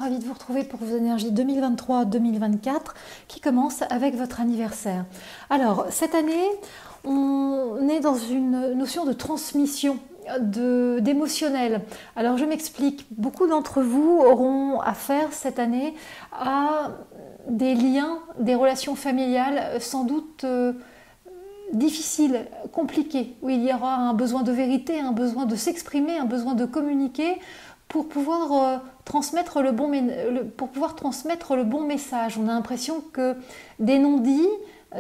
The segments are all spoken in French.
ravie de vous retrouver pour vos énergies 2023-2024 qui commencent avec votre anniversaire. Alors, cette année, on est dans une notion de transmission d'émotionnel. Alors, je m'explique. Beaucoup d'entre vous auront affaire cette année à des liens, des relations familiales sans doute difficiles, compliquées, où il y aura un besoin de vérité, un besoin de s'exprimer, un besoin de communiquer pour pouvoir transmettre le bon message. On a l'impression que des non-dits,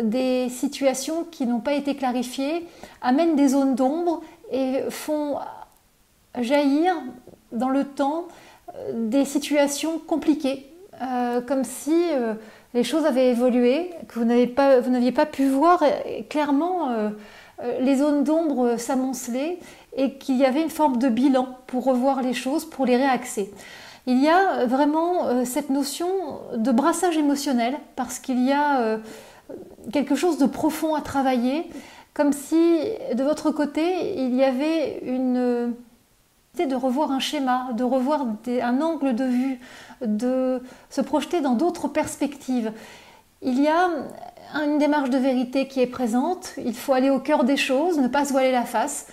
des situations qui n'ont pas été clarifiées amènent des zones d'ombre et font jaillir dans le temps des situations compliquées, comme si les choses avaient évolué, que vous n'aviez pas pu voir clairement les zones d'ombre s'amonceler et qu'il y avait une forme de bilan pour revoir les choses, pour les réaxer. Il y a vraiment cette notion de brassage émotionnel parce qu'il y a quelque chose de profond à travailler, comme si de votre côté il y avait une de revoir un schéma, de revoir un angle de vue, de se projeter dans d'autres perspectives. Il y a une démarche de vérité qui est présente, il faut aller au cœur des choses, ne pas se voiler la face,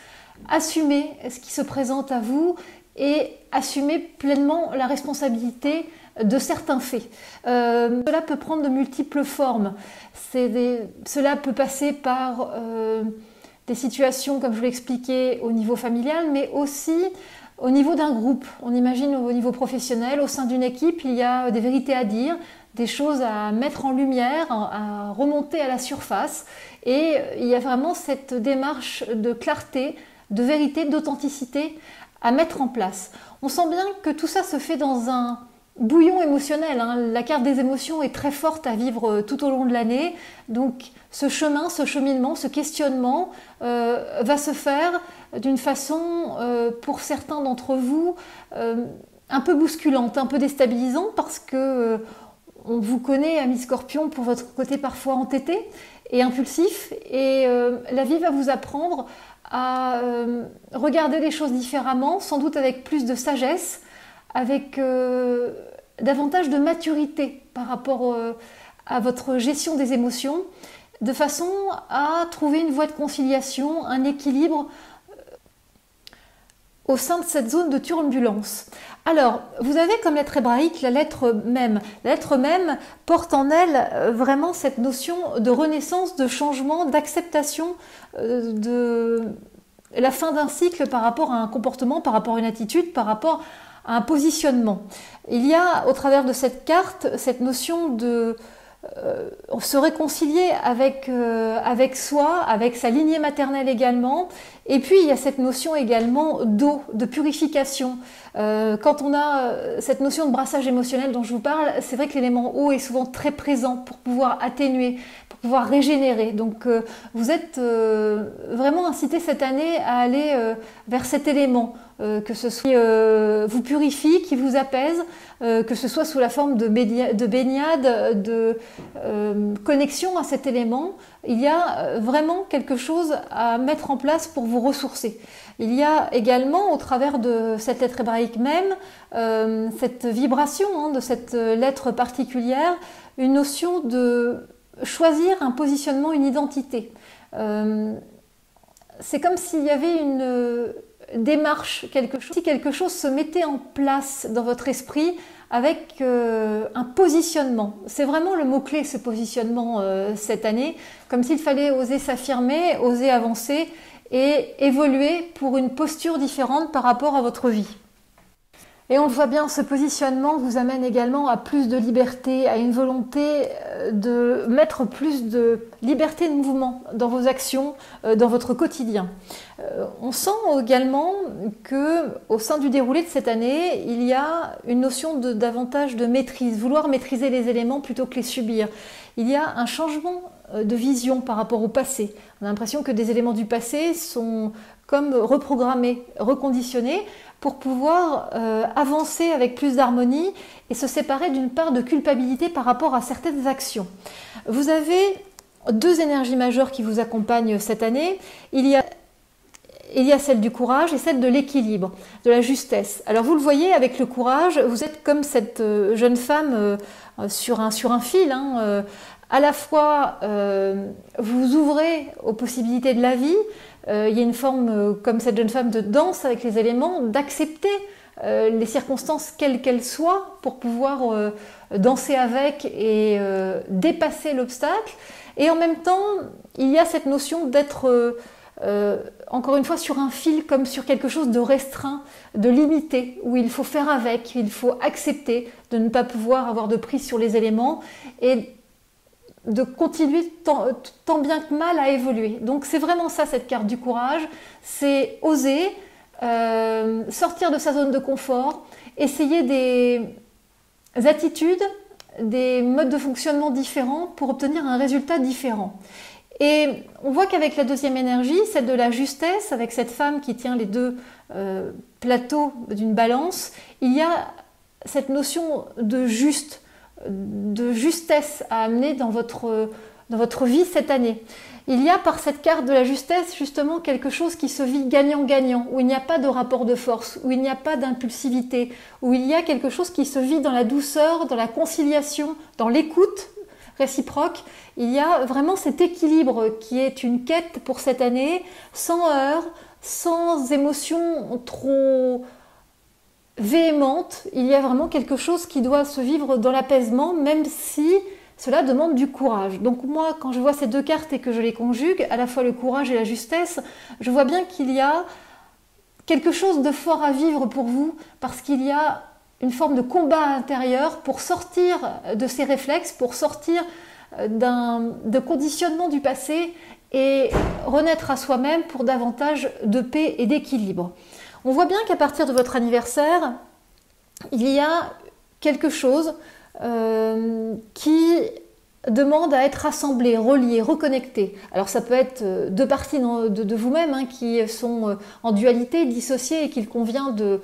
assumer ce qui se présente à vous et assumer pleinement la responsabilité de certains faits. Cela peut prendre de multiples formes. Cela peut passer par des situations, comme je vous l'expliquais, au niveau familial, mais aussi au niveau d'un groupe. On imagine au niveau professionnel, au sein d'une équipe, il y a des vérités à dire, des choses à mettre en lumière, à remonter à la surface. Et il y a vraiment cette démarche de clarté, de vérité, d'authenticité à mettre en place. On sent bien que tout ça se fait dans un bouillon émotionnel. La carte des émotions est très forte à vivre tout au long de l'année. Donc ce chemin, ce cheminement, ce questionnement va se faire d'une façon, pour certains d'entre vous, un peu bousculante, un peu déstabilisante parce que on vous connaît, amis Scorpion, pour votre côté parfois entêté et impulsif. Et la vie va vous apprendre à regarder les choses différemment, sans doute avec plus de sagesse, avec davantage de maturité par rapport à votre gestion des émotions, de façon à trouver une voie de conciliation, un équilibre au sein de cette zone de turbulence. Alors, vous avez comme lettre hébraïque la lettre Mem. La lettre Mem porte en elle vraiment cette notion de renaissance, de changement, d'acceptation de la fin d'un cycle par rapport à un comportement, par rapport à une attitude, par rapport à un positionnement. Il y a au travers de cette carte cette notion de se réconcilier avec soi, avec sa lignée maternelle également. Et puis il y a cette notion également d'eau, de purification. Quand on a cette notion de brassage émotionnel dont je vous parle, c'est vrai que l'élément eau est souvent très présent pour pouvoir atténuer, pour pouvoir régénérer. Donc vous êtes vraiment incité cette année à aller vers cet élément, que ce soit vous purifie, qui vous apaise, que ce soit sous la forme de baignade, de connexion à cet élément. Il y a vraiment quelque chose à mettre en place pour vous ressourcer. Il y a également, au travers de cette lettre hébraïque même, cette vibration de cette lettre particulière, une notion de choisir un positionnement, une identité. C'est comme s'il y avait une démarche, si quelque chose se mettait en place dans votre esprit avec un positionnement. C'est vraiment le mot-clé, ce positionnement cette année, comme s'il fallait oser s'affirmer, oser avancer et évoluer pour une posture différente par rapport à votre vie. Et on le voit bien, ce positionnement vous amène également à plus de liberté, à une volonté de mettre plus de liberté de mouvement dans vos actions, dans votre quotidien. On sent également qu'au sein du déroulé de cette année, il y a une notion davantage de maîtrise, vouloir maîtriser les éléments plutôt que les subir. Il y a un changement de vision par rapport au passé. On a l'impression que des éléments du passé sont comme reprogrammés, reconditionnés, pour pouvoir avancer avec plus d'harmonie et se séparer d'une part de culpabilité par rapport à certaines actions. Vous avez deux énergies majeures qui vous accompagnent cette année. Il y a il y a celle du courage et celle de l'équilibre, de la justesse. Alors vous le voyez, avec le courage, vous êtes comme cette jeune femme sur un fil, hein, à la fois vous ouvrez aux possibilités de la vie, il y a une forme, comme cette jeune femme, de danse avec les éléments, d'accepter les circonstances quelles qu'elles soient pour pouvoir danser avec et dépasser l'obstacle. Et en même temps, il y a cette notion d'être, encore une fois, sur un fil, comme sur quelque chose de restreint, de limité, où il faut faire avec, il faut accepter de ne pas pouvoir avoir de prise sur les éléments et de continuer tant bien que mal à évoluer. Donc c'est vraiment ça, cette carte du courage, c'est oser, sortir de sa zone de confort, essayer des attitudes, des modes de fonctionnement différents pour obtenir un résultat différent. Et on voit qu'avec la deuxième énergie, celle de la justesse, avec cette femme qui tient les deux plateaux d'une balance, il y a cette notion de juste, de justesse à amener dans votre vie cette année. Il y a par cette carte de la justesse justement quelque chose qui se vit gagnant-gagnant, où il n'y a pas de rapport de force, où il n'y a pas d'impulsivité, où il y a quelque chose qui se vit dans la douceur, dans la conciliation, dans l'écoute réciproque. Il y a vraiment cet équilibre qui est une quête pour cette année, sans heurts, sans émotions trop véhémentes. Il y a vraiment quelque chose qui doit se vivre dans l'apaisement, même si cela demande du courage. Donc moi, quand je vois ces deux cartes et que je les conjugue, à la fois le courage et la justesse, je vois bien qu'il y a quelque chose de fort à vivre pour vous, parce qu'il y a une forme de combat intérieur pour sortir de ces réflexes, pour sortir de conditionnement du passé et renaître à soi-même pour davantage de paix et d'équilibre. On voit bien qu'à partir de votre anniversaire, il y a quelque chose qui demande à être rassemblé, relié, reconnecté. Alors ça peut être deux parties de vous-même hein, qui sont en dualité, dissociées et qu'il convient de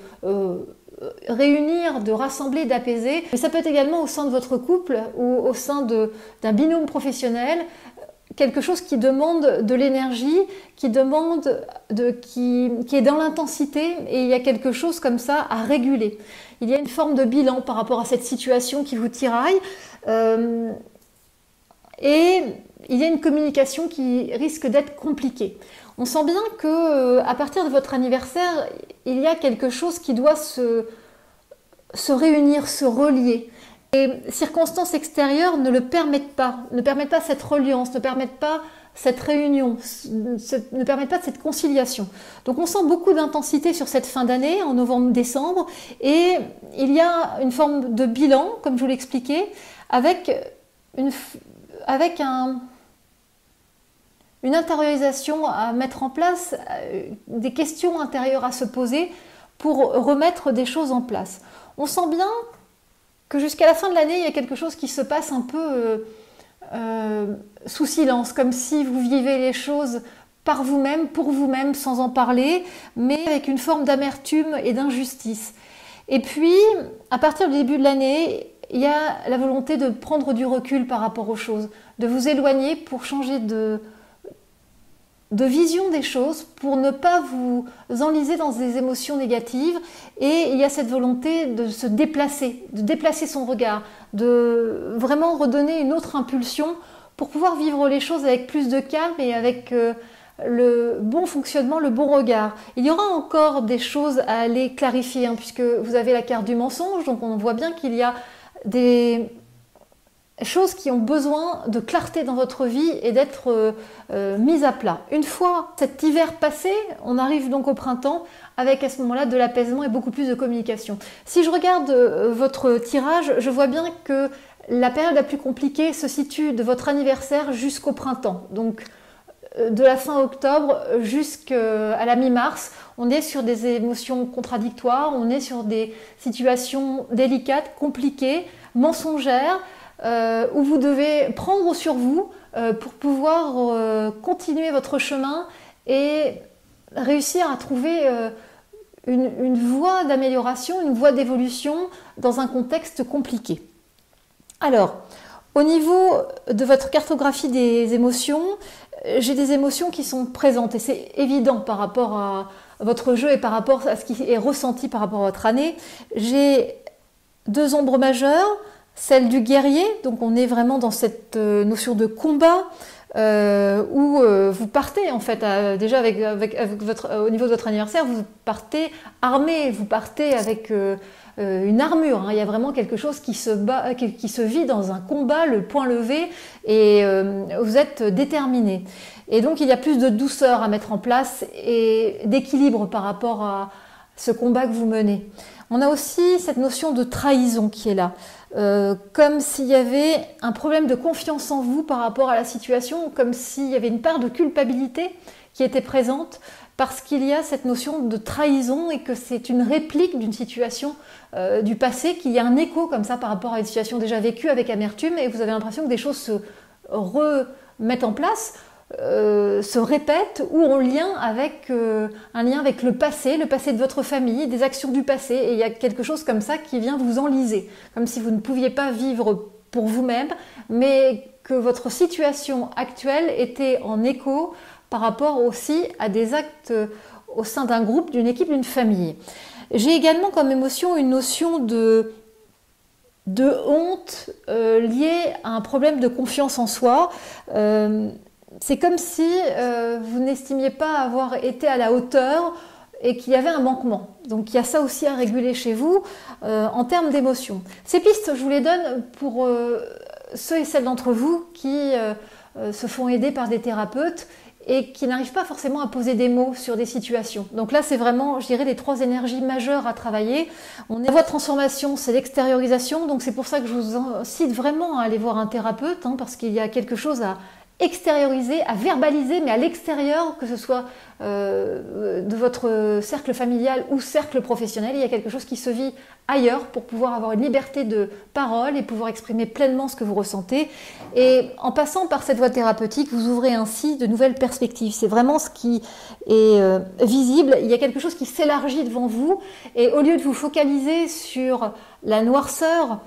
réunir, de rassembler, d'apaiser. Mais ça peut être également au sein de votre couple ou au sein d'un binôme professionnel, quelque chose qui demande de l'énergie, qui est dans l'intensité, et il y a quelque chose comme ça à réguler. Il y a une forme de bilan par rapport à cette situation qui vous tiraille, et il y a une communication qui risque d'être compliquée. On sent bien que à partir de votre anniversaire, il y a quelque chose qui doit se réunir, se relier. Les circonstances extérieures ne le permettent pas, ne permettent pas cette reliance, ne permettent pas cette réunion, ne permettent pas cette conciliation. Donc on sent beaucoup d'intensité sur cette fin d'année, en novembre-décembre, et il y a une forme de bilan, comme je vous l'expliquais, avec une intériorisation à mettre en place, des questions intérieures à se poser pour remettre des choses en place. On sent bien que jusqu'à la fin de l'année, il y a quelque chose qui se passe un peu sous silence, comme si vous vivez les choses par vous-même, pour vous-même, sans en parler, mais avec une forme d'amertume et d'injustice. Et puis, à partir du début de l'année, il y a la volonté de prendre du recul par rapport aux choses, de vous éloigner pour changer de vision des choses, pour ne pas vous enliser dans des émotions négatives. Et il y a cette volonté de se déplacer, de déplacer son regard, de vraiment redonner une autre impulsion pour pouvoir vivre les choses avec plus de calme et avec le bon fonctionnement, le bon regard. Il y aura encore des choses à aller clarifier, hein, puisque vous avez la carte du mensonge, donc on voit bien qu'il y a des choses qui ont besoin de clarté dans votre vie et d'être mises à plat. Une fois cet hiver passé, on arrive donc au printemps avec à ce moment-là de l'apaisement et beaucoup plus de communication. Si je regarde votre tirage, je vois bien que la période la plus compliquée se situe de votre anniversaire jusqu'au printemps. Donc de la fin octobre jusqu'à la mi-mars, on est sur des émotions contradictoires, on est sur des situations délicates, compliquées, mensongères, où vous devez prendre sur vous pour pouvoir continuer votre chemin et réussir à trouver une voie d'amélioration, une voie d'évolution dans un contexte compliqué. Alors, Au niveau de votre cartographie des émotions, j'ai des émotions qui sont présentes et c'est évident par rapport à votre jeu et par rapport à ce qui est ressenti par rapport à votre année. J'ai 2 ombres majeures, celle du guerrier, donc on est vraiment dans cette notion de combat où vous partez en fait déjà avec au niveau de votre anniversaire, vous partez armé, vous partez avec une armure, hein. Il y a vraiment quelque chose qui se vit dans un combat, le poing levé, et vous êtes déterminé. Et donc il y a plus de douceur à mettre en place et d'équilibre par rapport à ce combat que vous menez. On a aussi cette notion de trahison qui est là, comme s'il y avait un problème de confiance en vous par rapport à la situation, comme s'il y avait une part de culpabilité qui était présente, parce qu'il y a cette notion de trahison et que c'est une réplique d'une situation du passé, qu'il y a un écho comme ça par rapport à une situation déjà vécue avec amertume, et vous avez l'impression que des choses se remettent en place, se répètent ou ont un lien avec le passé de votre famille, des actions du passé, et il y a quelque chose comme ça qui vient vous enliser, comme si vous ne pouviez pas vivre pour vous-même, mais que votre situation actuelle était en écho par rapport aussi à des actes au sein d'un groupe, d'une équipe, d'une famille. J'ai également comme émotion une notion de honte liée à un problème de confiance en soi. C'est comme si vous n'estimiez pas avoir été à la hauteur et qu'il y avait un manquement. Donc il y a ça aussi à réguler chez vous en termes d'émotions. Ces pistes, je vous les donne pour ceux et celles d'entre vous qui se font aider par des thérapeutes et qui n'arrivent pas forcément à poser des mots sur des situations. Donc là, c'est vraiment, je dirais, les 3 énergies majeures à travailler. La voie de transformation, c'est l'extériorisation, donc c'est pour ça que je vous incite vraiment à aller voir un thérapeute, hein, parce qu'il y a quelque chose à extérioriser, à verbaliser, mais à l'extérieur, que ce soit de votre cercle familial ou cercle professionnel, il y a quelque chose qui se vit ailleurs pour pouvoir avoir une liberté de parole et pouvoir exprimer pleinement ce que vous ressentez. Et en passant par cette voie thérapeutique, vous ouvrez ainsi de nouvelles perspectives. C'est vraiment ce qui est visible. Il y a quelque chose qui s'élargit devant vous et au lieu de vous focaliser sur la noirceur,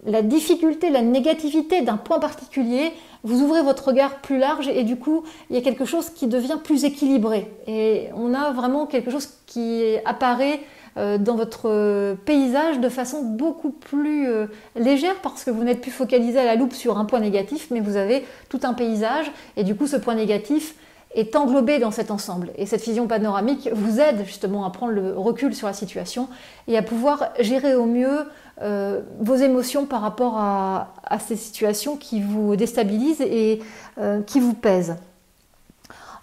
la difficulté, la négativité d'un point particulier, vous ouvrez votre regard plus large et du coup, il y a quelque chose qui devient plus équilibré. Et on a vraiment quelque chose qui apparaît dans votre paysage de façon beaucoup plus légère parce que vous n'êtes plus focalisé à la loupe sur un point négatif, mais vous avez tout un paysage et du coup, ce point négatif est englobé dans cet ensemble. Et cette vision panoramique vous aide justement à prendre le recul sur la situation et à pouvoir gérer au mieux vos émotions par rapport à ces situations qui vous déstabilisent et qui vous pèsent.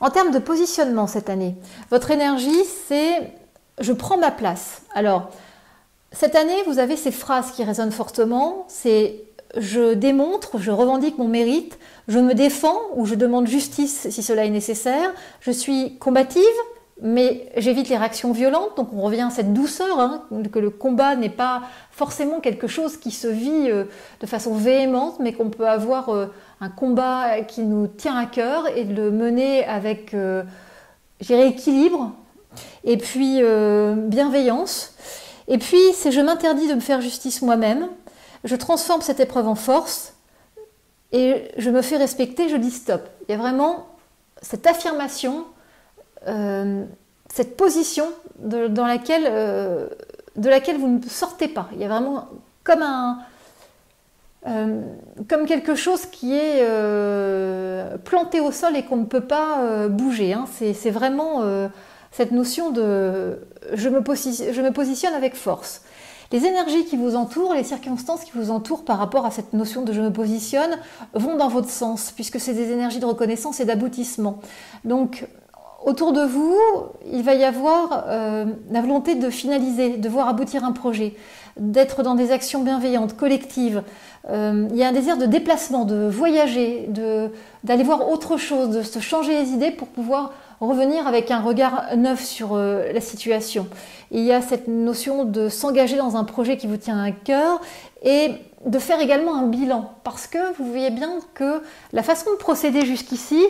En termes de positionnement cette année, votre énergie, c'est « je prends ma place ». Alors, cette année, vous avez ces phrases qui résonnent fortement, c'est « je démontre, je revendique mon mérite, je me défends ou je demande justice si cela est nécessaire, je suis combative ». Mais j'évite les réactions violentes, donc on revient à cette douceur, hein, que le combat n'est pas forcément quelque chose qui se vit de façon véhémente, mais qu'on peut avoir un combat qui nous tient à cœur et de le mener avec, je dirais, équilibre et puis bienveillance. Et puis, c'est je m'interdis de me faire justice moi-même, je transforme cette épreuve en force et je me fais respecter, je dis stop. Il y a vraiment cette affirmation, cette position de laquelle vous ne sortez pas. Il y a vraiment comme quelque chose qui est planté au sol et qu'on ne peut pas bouger. Hein. C'est vraiment cette notion de je me positionne avec force. Les énergies qui vous entourent, les circonstances qui vous entourent par rapport à cette notion de je me positionne vont dans votre sens, puisque c'est des énergies de reconnaissance et d'aboutissement. Donc, autour de vous, il va y avoir la volonté de finaliser, de voir aboutir un projet, d'être dans des actions bienveillantes, collectives. Il y a un désir de déplacement, de voyager, d'aller voir autre chose, de se changer les idées pour pouvoir revenir avec un regard neuf sur la situation. Il y a cette notion de s'engager dans un projet qui vous tient à cœur et de faire également un bilan. Parce que vous voyez bien que la façon de procéder jusqu'ici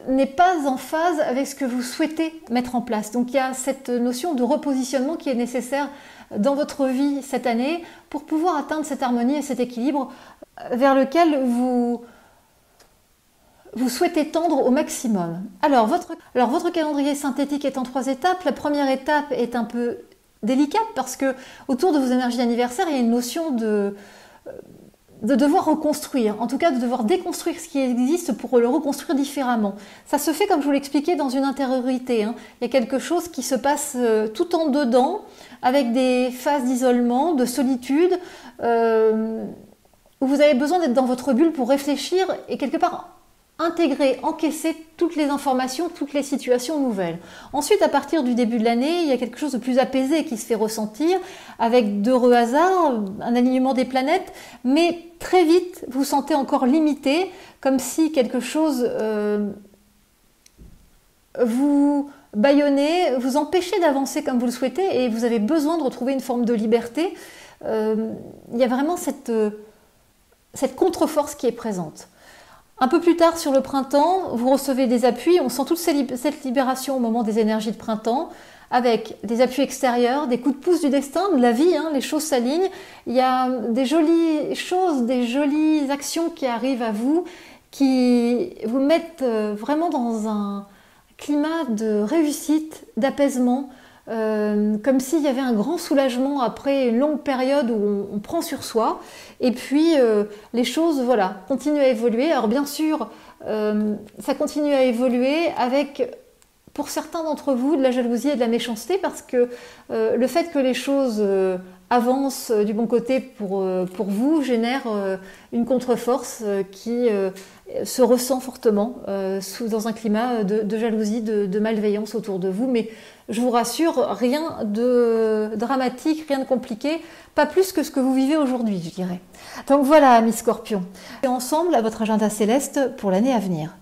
n'est pas en phase avec ce que vous souhaitez mettre en place. Donc il y a cette notion de repositionnement qui est nécessaire dans votre vie cette année pour pouvoir atteindre cette harmonie et cet équilibre vers lequel vous souhaitez tendre au maximum. Alors votre calendrier synthétique est en 3 étapes. La première étape est un peu délicate parce que autour de vos énergies d'anniversaire, il y a une notion de devoir reconstruire, en tout cas de devoir déconstruire ce qui existe pour le reconstruire différemment. Ça se fait comme je vous l'expliquais dans une intériorité. Il y a quelque chose qui se passe tout en dedans, avec des phases d'isolement, de solitude, où vous avez besoin d'être dans votre bulle pour réfléchir et quelque part intégrer, encaisser toutes les informations, toutes les situations nouvelles. Ensuite, à partir du début de l'année, il y a quelque chose de plus apaisé qui se fait ressentir, avec d'heureux hasards, un alignement des planètes, mais très vite, vous vous sentez encore limité, comme si quelque chose vous bâillonnait, vous empêchait d'avancer comme vous le souhaitez, et vous avez besoin de retrouver une forme de liberté. Il y a vraiment cette contre-force qui est présente. Un peu plus tard sur le printemps, vous recevez des appuis, on sent toute cette libération au moment des énergies de printemps, avec des appuis extérieurs, des coups de pouce du destin, de la vie, les choses s'alignent, il y a des jolies choses, des jolies actions qui arrivent à vous, qui vous mettent vraiment dans un climat de réussite, d'apaisement, comme s'il y avait un grand soulagement après une longue période où on prend sur soi, et puis les choses continuent à évoluer. Alors bien sûr, ça continue à évoluer avec, pour certains d'entre vous, de la jalousie et de la méchanceté, parce que le fait que les choses avancent du bon côté pour vous génère une contre-force qui se ressent fortement dans un climat de jalousie, de malveillance autour de vous. Mais je vous rassure, rien de dramatique, rien de compliqué, pas plus que ce que vous vivez aujourd'hui, je dirais. Donc voilà, amis Scorpions, et ensemble à votre agenda céleste pour l'année à venir.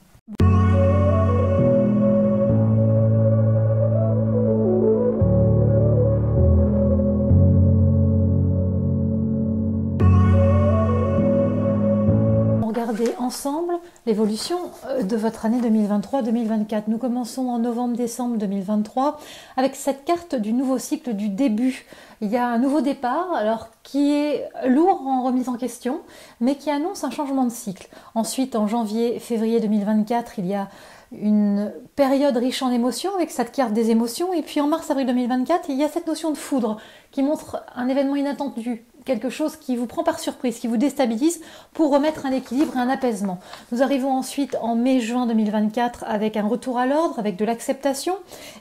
Ensemble l'évolution de votre année 2023-2024. Nous commençons en novembre-décembre 2023 avec cette carte du nouveau cycle du début. Il y a un nouveau départ, alors qui est lourd en remise en question, mais qui annonce un changement de cycle. Ensuite, en janvier-février 2024, il y a une période riche en émotions avec cette carte des émotions. Et puis en mars-avril 2024, il y a cette notion de foudre qui montre un événement inattendu, quelque chose qui vous prend par surprise, qui vous déstabilise pour remettre un équilibre et un apaisement. Nous arrivons ensuite en mai-juin 2024 avec un retour à l'ordre, avec de l'acceptation.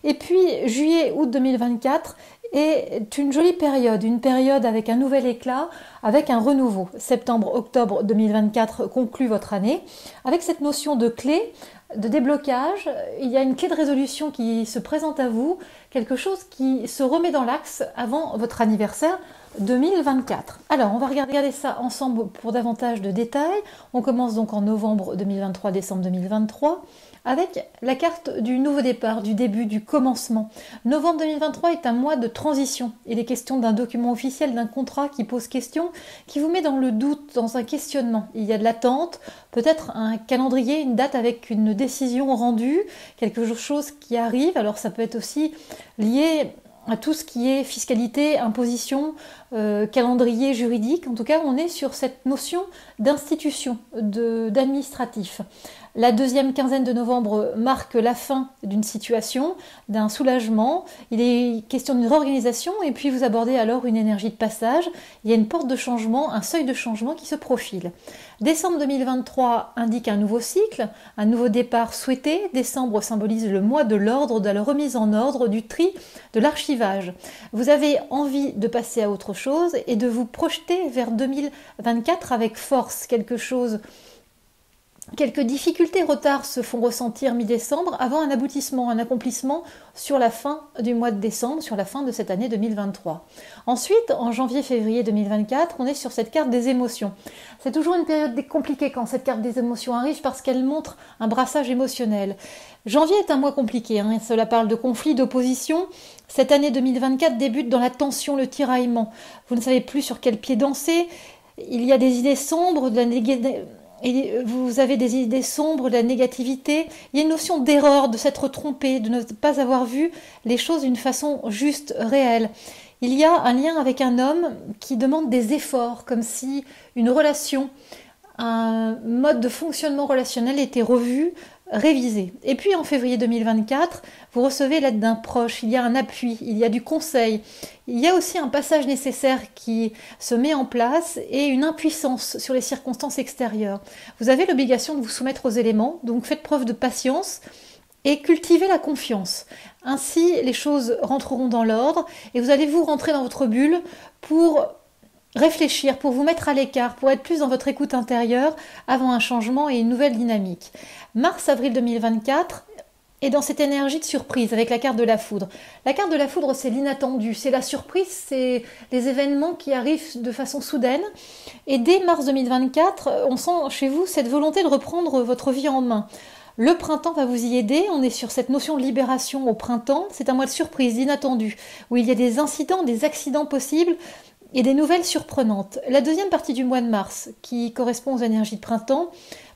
Et puis juillet-août 2024 est une jolie période, une période avec un nouvel éclat, avec un renouveau. Septembre-octobre 2024 conclut votre année avec cette notion de clé, de déblocage. Il y a une clé de résolution qui se présente à vous, quelque chose qui se remet dans l'axe avant votre anniversaire 2024. Alors, on va regarder ça ensemble pour davantage de détails. On commence donc en novembre 2023, décembre 2023, avec la carte du nouveau départ, du début, du commencement. Novembre 2023 est un mois de transition. Il est question d'un document officiel, d'un contrat qui pose question, qui vous met dans le doute, dans un questionnement. Il y a de l'attente, peut-être un calendrier, une date avec une décision rendue, quelque chose qui arrive. Alors, ça peut être aussi lié à tout ce qui est fiscalité, imposition, calendrier juridique. En tout cas, on est sur cette notion d'institution, d'administratif. La deuxième quinzaine de novembre marque la fin d'une situation, d'un soulagement. Il est question d'une réorganisation et puis vous abordez alors une énergie de passage. Il y a une porte de changement, un seuil de changement qui se profile. Décembre 2023 indique un nouveau cycle, un nouveau départ souhaité. Décembre symbolise le mois de l'ordre, de la remise en ordre, du tri, de l'archivage. Vous avez envie de passer à autre chose et de vous projeter vers 2024 avec force, quelque chose. Quelques difficultés, retards se font ressentir mi-décembre avant un aboutissement, un accomplissement sur la fin du mois de décembre, sur la fin de cette année 2023. Ensuite, en janvier-février 2024, on est sur cette carte des émotions. C'est toujours une période compliquée quand cette carte des émotions arrive parce qu'elle montre un brassage émotionnel. Janvier est un mois compliqué, cela parle de conflits, d'opposition. Cette année 2024 débute dans la tension, le tiraillement. Vous ne savez plus sur quel pied danser. Il y a des idées sombres, et vous avez des idées sombres, de la négativité. Il y a une notion d'erreur, de s'être trompé, de ne pas avoir vu les choses d'une façon juste, réelle. Il y a un lien avec un homme qui demande des efforts, comme si une relation, un mode de fonctionnement relationnel était revu, révisé. Et puis en février 2024, vous recevez l'aide d'un proche, il y a un appui, il y a du conseil, il y a aussi un passage nécessaire qui se met en place et une impuissance sur les circonstances extérieures. Vous avez l'obligation de vous soumettre aux éléments, donc faites preuve de patience et cultivez la confiance. Ainsi, les choses rentreront dans l'ordre et vous allez vous rentrer dans votre bulle pour réfléchir, pour vous mettre à l'écart, pour être plus dans votre écoute intérieure avant un changement et une nouvelle dynamique. Mars-avril 2024 est dans cette énergie de surprise avec la carte de la foudre. La carte de la foudre, c'est l'inattendu, c'est la surprise, c'est les événements qui arrivent de façon soudaine. Et dès mars 2024, on sent chez vous cette volonté de reprendre votre vie en main. Le printemps va vous y aider, on est sur cette notion de libération au printemps, c'est un mois de surprise, d'inattendu, où il y a des incidents, des accidents possibles, et des nouvelles surprenantes. La deuxième partie du mois de mars, qui correspond aux énergies de printemps,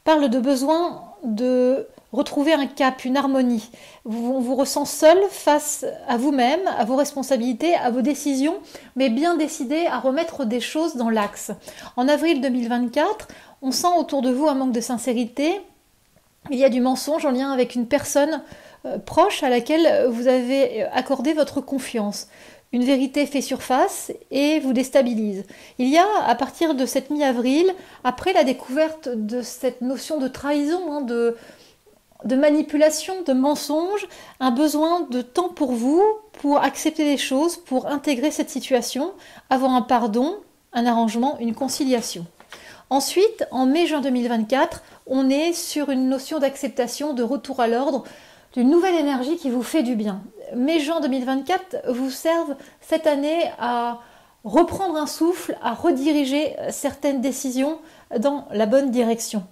parle de besoin de retrouver un cap, une harmonie. On vous ressent seul face à vous-même, à vos responsabilités, à vos décisions, mais bien décidé à remettre des choses dans l'axe. En avril 2024, on sent autour de vous un manque de sincérité. Il y a du mensonge en lien avec une personne proche à laquelle vous avez accordé votre confiance. Une vérité fait surface et vous déstabilise. Il y a, à partir de cette mi-avril, après la découverte de cette notion de trahison, de manipulation, de mensonge, un besoin de temps pour vous, pour accepter les choses, pour intégrer cette situation, avoir un pardon, un arrangement, une conciliation. Ensuite, en mai-juin 2024, on est sur une notion d'acceptation, de retour à l'ordre, d'une nouvelle énergie qui vous fait du bien. Mai-juin 2024 vous servent cette année à reprendre un souffle, à rediriger certaines décisions dans la bonne direction.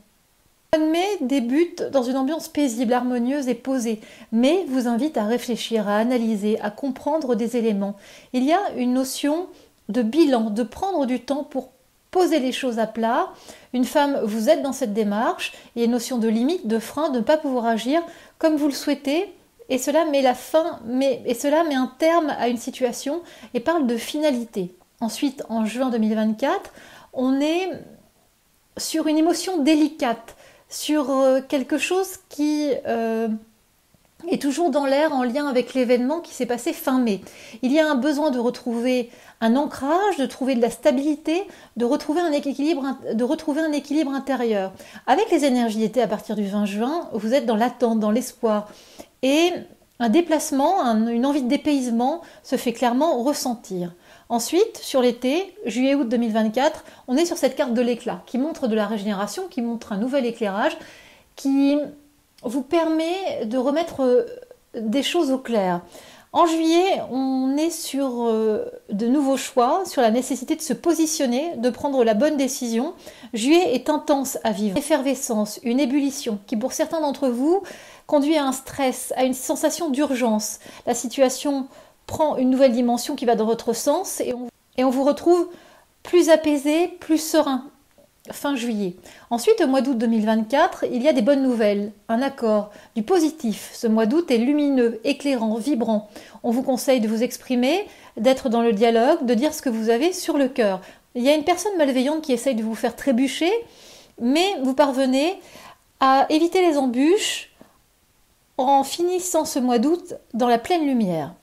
Le mois de mai débute dans une ambiance paisible, harmonieuse et posée, mais vous invite à réfléchir, à analyser, à comprendre des éléments. Il y a une notion de bilan, de prendre du temps pour poser les choses à plat. Une femme, vous êtes dans cette démarche, il y a une notion de limite, de frein, de ne pas pouvoir agir comme vous le souhaitez, et cela met un terme à une situation et parle de finalité. Ensuite, en juin 2024, on est sur une émotion délicate, sur quelque chose qui est toujours dans l'air en lien avec l'événement qui s'est passé fin mai. Il y a un besoin de retrouver un ancrage, de trouver de la stabilité, de retrouver un équilibre intérieur. Avec les énergies d'été à partir du 20 juin, vous êtes dans l'attente, dans l'espoir. Et un déplacement, une envie de dépaysement se fait clairement ressentir. Ensuite, sur l'été, juillet-août 2024, on est sur cette carte de l'éclat qui montre de la régénération, qui montre un nouvel éclairage, qui vous permet de remettre des choses au clair. En juillet, on est sur de nouveaux choix, sur la nécessité de se positionner, de prendre la bonne décision. Juillet est intense à vivre. Une effervescence, une ébullition qui pour certains d'entre vous conduit à un stress, à une sensation d'urgence. La situation prend une nouvelle dimension qui va dans votre sens et on vous retrouve plus apaisé, plus serein. Fin juillet. Ensuite, au mois d'août 2024, il y a des bonnes nouvelles, un accord, du positif. Ce mois d'août est lumineux, éclairant, vibrant. On vous conseille de vous exprimer, d'être dans le dialogue, de dire ce que vous avez sur le cœur. Il y a une personne malveillante qui essaye de vous faire trébucher, mais vous parvenez à éviter les embûches en finissant ce mois d'août dans la pleine lumière.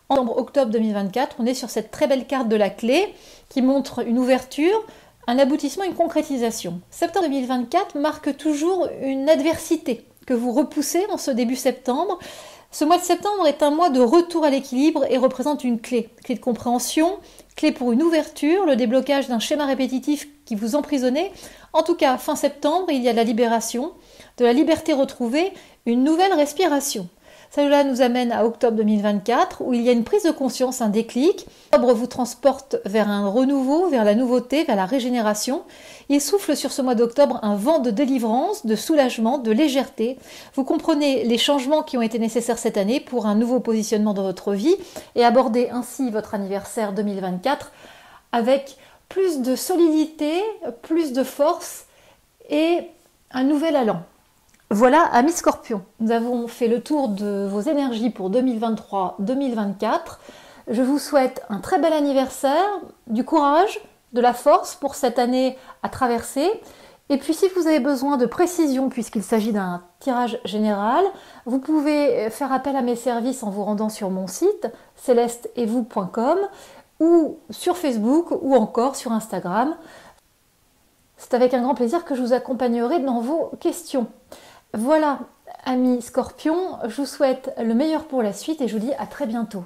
En octobre 2024, on est sur cette très belle carte de la clé qui montre une ouverture, un aboutissement, une concrétisation. Septembre 2024 marque toujours une adversité que vous repoussez en ce début septembre. Ce mois de septembre est un mois de retour à l'équilibre et représente une clé. Clé de compréhension, clé pour une ouverture, le déblocage d'un schéma répétitif qui vous emprisonnait. En tout cas, fin septembre, il y a de la libération, de la liberté retrouvée, une nouvelle respiration. Cela nous amène à octobre 2024 où il y a une prise de conscience, un déclic. Octobre vous transporte vers un renouveau, vers la nouveauté, vers la régénération. Il souffle sur ce mois d'octobre un vent de délivrance, de soulagement, de légèreté. Vous comprenez les changements qui ont été nécessaires cette année pour un nouveau positionnement dans votre vie et abordez ainsi votre anniversaire 2024 avec plus de solidité, plus de force et un nouvel allant. Voilà, amis Scorpions, nous avons fait le tour de vos énergies pour 2023-2024. Je vous souhaite un très bel anniversaire, du courage, de la force pour cette année à traverser. Et puis si vous avez besoin de précision, puisqu'il s'agit d'un tirage général, vous pouvez faire appel à mes services en vous rendant sur mon site celesteetvous.com ou sur Facebook ou encore sur Instagram. C'est avec un grand plaisir que je vous accompagnerai dans vos questions. Voilà, amis Scorpions, je vous souhaite le meilleur pour la suite et je vous dis à très bientôt.